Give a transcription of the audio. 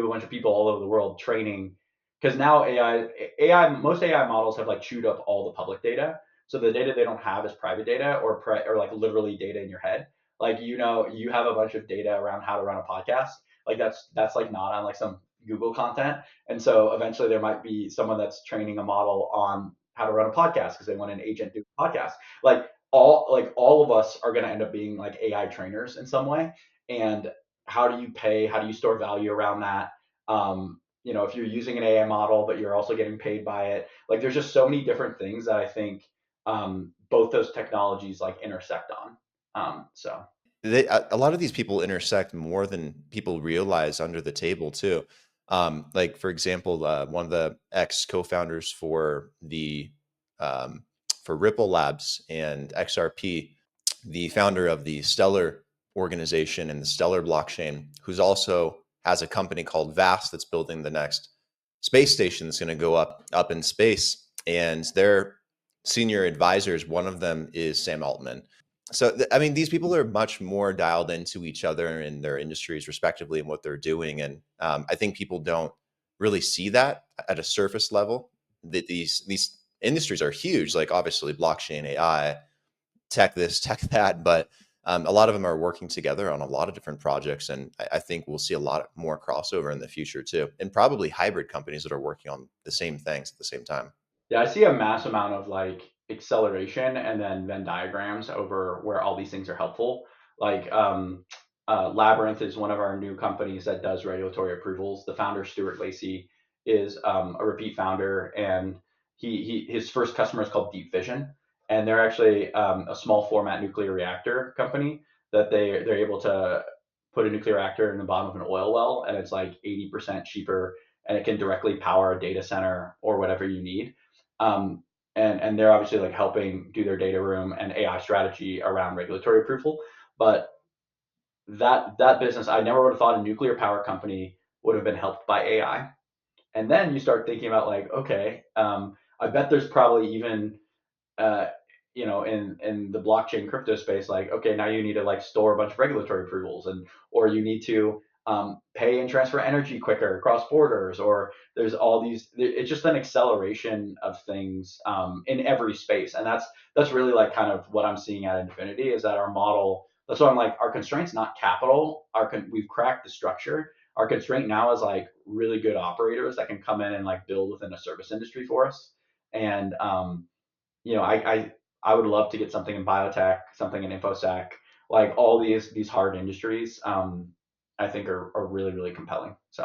a bunch of people all over the world training, because now most AI models have like chewed up all the public data. So the data they don't have is private data or like literally data in your head. Like, you have a bunch of data around how to run a podcast. Like that's like not on like some Google content. And so eventually there might be someone that's training a model on how to run a podcast because they want an agent to do a podcast. All of us are going to end up being like AI trainers in some way. And how do you pay? How do you store value around that? If you're using an AI model, but you're also getting paid by it, like there's just so many different things that I think both those technologies like intersect on. So A lot of these people intersect more than people realize under the table too. Like for example, one of the ex co-founders um, for Ripple Labs and XRP, the founder of the Stellar organization and the Stellar blockchain, who's also has a company called Vast that's building the next space station that's going to go up in space. And their senior advisors, one of them is Sam Altman. So, I mean, these people are much more dialed into each other in their industries, respectively, and what they're doing. And I think people don't really see that at a surface level. That these industries are huge, like obviously blockchain, AI, tech this, tech that, but a lot of them are working together on a lot of different projects. And I think we'll see a lot more crossover in the future too, and probably hybrid companies that are working on the same things at the same time. yeah, I see a mass amount of like acceleration and then Venn diagrams over where all these things are helpful. Like Labyrinth is one of our new companies that does regulatory approvals. The founder, Stuart Lacey, is a repeat founder, and his first customer is called Deep Fission, and they're actually a small format nuclear reactor company that they're able to put a nuclear reactor in the bottom of an oil well, and it's like 80% cheaper, and it can directly power a data center or whatever you need. And they're obviously like helping do their data room and AI strategy around regulatory approval. But that business, I never would have thought a nuclear power company would have been helped by AI. And then you start thinking about like, okay, I bet there's probably even uh, in the blockchain crypto space, like, okay, now you need to like store a bunch of regulatory approvals, or you need to pay and transfer energy quicker across borders, or there's all these. It's just an acceleration of things in every space, and that's really like kind of what I'm seeing at Infinity is that our model. That's why I'm like, our constraint's not capital. We've cracked the structure. Our constraint now is like really good operators that can come in and like build within a service industry for us. And I would love to get something in biotech, something in infosec, like all these hard industries. I think are really really compelling. So.